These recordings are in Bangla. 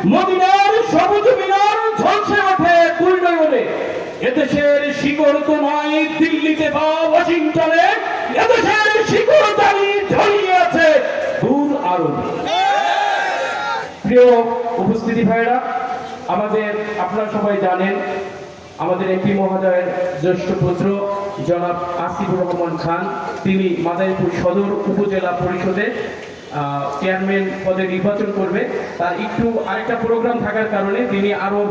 মদিনার সবুজ মিনার ঝলসে ওঠে দুই নয়নে। এদেশের শিকড় তো নয় দিল্লিতে বা ওয়াশিংটনে, এদেশের শিকড় জানি ঝলিয়ে আছে দূর আরবে। প্রিয় উপস্থিতি ভাইরা, আপনারা সবাই জানেন আমাদের এমপি মহোদয়ের জ্যেষ্ঠ পুত্র জনাব আসিফুর রহমান খান, তিনি মাদারীপুর সদর উপজেলা পরিষদে চেয়ারম্যান পদে নির্বাচন করবে। তার একটু আরেকটা প্রোগ্রাম থাকার কারণে তিনি আরো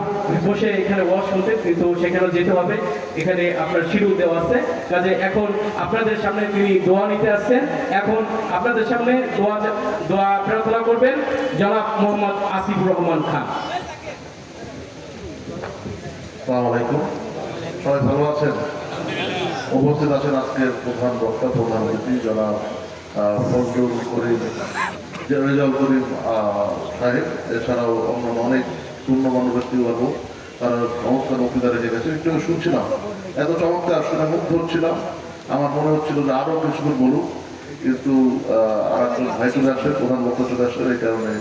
বসে এখানে ওয়াজ শুনতে, কিন্তু সেখানেও যেতে হবে। এখানে আপনার শিডিউল দেওয়া আছে, কাজে এখন আপনাদের সামনে তিনি দোয়া নিতে আসছেন। এখন আপনাদের সামনে দোয়া প্রার্থনা করবেন জনাব মোহাম্মদ আসিফুর রহমান খান। আসসালামু আলাইকুম, সবাই ভালো আছেন? উপস্থিত আছেন আজকের প্রধান বক্তা, প্রধান অতিথি জনাব ফজলুল করিম রেজাউল করিম সাহেব। এছাড়াও অন্যান্য অনেক পূর্ণমান্য ব্যক্তিবর্গ তারা সংস্থার বক্তৃতা রেখে গেছে। একটু শুনছিলাম, এত চমৎকার শুনে মুগ্ধ হচ্ছিলাম। আমার মনে হচ্ছিল যে আরও কিছু বলুক, কিন্তু আর একজন ভাই চলে আসে, প্রধান বক্তা চলে আসে, এই কারণে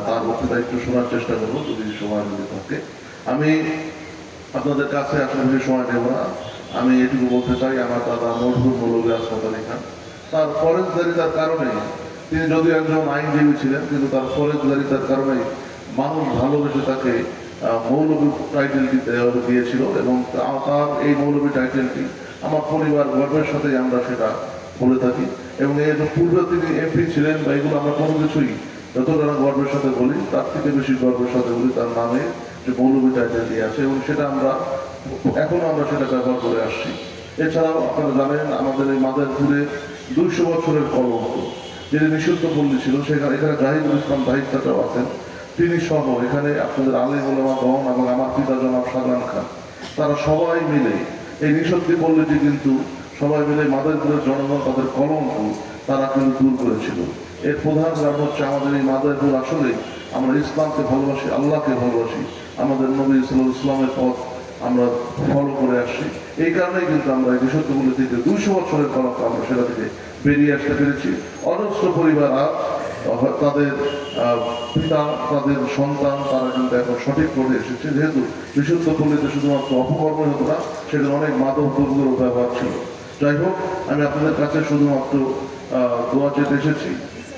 তার বক্তৃতা একটু শোনার চেষ্টা করবো যদি সময় মিলে থাকে। আমি আপনাদের কাছে আসলে বেশি সময় দেব না। আমি এটুকু বলতে চাই, আমার দাদা মরহুম মৌলভী আসমত আলী খান, তার ফরেজদারিতার কারণে, তিনি যদিও একজন আইনজীবী ছিলেন, কিন্তু তার ফরেজদারিতার কারণে মানুষ ভালোবেসে তাকে মৌলভী টাইটেলটি দিয়েছিল। এবং তার এই মৌলভী টাইটেলটি আমার পরিবার গর্বের সাথেই আমরা সেটা বলে থাকি। এবং এর পূর্বে তিনি এমপি ছিলেন বা এগুলো আমরা কোনো কিছুই যতটা গর্বের সাথে বলি, তার থেকে বেশি গর্বের সাথে বলি তার নামে যে মৌলভী টাইটেল দিয়ে আছে, এবং সেটা এখনো আমরা সেটা ব্যবহার করে আসছি। এছাড়াও আপনারা জানেন আমাদের এই মাদারীপুরে 200 বছরের কলঙ্ক, যিনি নিষিদ্ধ পল্লী ছিল, সেখানে এখানে জাহিদুল ইসলাম দায়িত্বটাও আছেন, তিনি সহ এখানে আপনাদের আলিম ওলামাগণ এবং আমার পিতা জনাব শাহজাহান খান, তারা সবাই মিলে এই নিষিদ্ধ পল্লীটি কিন্তু সবাই মিলে মাদারীপুরের জনগণ তাদের কলঙ্ক তারা কিন্তু দূর করেছিল। এর প্রধান কারণ হচ্ছে আমাদের এই মাদারীপুর আসলে আমরা ইসলামকে ভালোবাসি, আল্লাহকে ভালোবাসি, আমাদের নবী সাল্লাল্লাহু আলাইহি ওয়াসাল্লামের পথ আমরা ফলো করে আসছি। এই কারণেই কিন্তু আমরা এই বিশুদ্ধপল্লী থেকে 200 বছরের কলঙ্ক আমরা সেটা থেকে বেরিয়ে আসতে পেরেছি। অজস্র পরিবার আজ তাদের পিতা, তাদের সন্তান, তারা কিন্তু এখন সঠিক পথে এসেছে, যেহেতু বিশুদ্ধ পল্লীতে শুধুমাত্র অপকর্মই হতো না, সেখানে অনেক মাদক দ্রব্যেরও ব্যবহার ছিল। যাই হোক, আমি আপনাদের কাছে শুধুমাত্র দোয়া চেতে এসেছি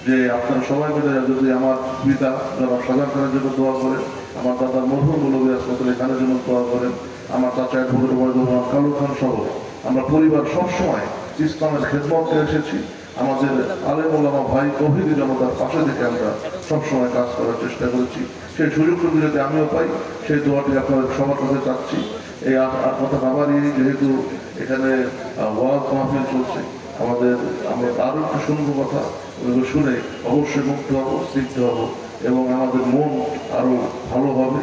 যে আপনারা সবাই মিলে যদি আমার পিতা যারা শাহজাহান খানের জন্য দোয়া করেন, আমার দাদা মরহুম মৌলভী আসমত আলী খানের জন্য দোয়া করেন, আমার চাচা কালু খান সহ আমরা পরিবার সবসময় ইসলামের খেদমতে এসেছি। আমাদের আলেম ওলামা ভাই তৌহিদি জনতার পাশে থেকে আমরা সবসময় কাজ করার চেষ্টা করেছি। সেই সুযোগটুকু যদি আমিও পাই, সেই দোয়াটি আপনাদের সবার কাছে চাচ্ছি। এই কথা বাবারই, যেহেতু এখানে ওয়াজ মাহফিল চলছে, আমরা আরও একটু শুনবো কথা, ওগুলো শুনে অবশ্যই মুক্ত হবো, স্নিগ্ধ হবো এবং আমাদের মন আরো ভালো হবে।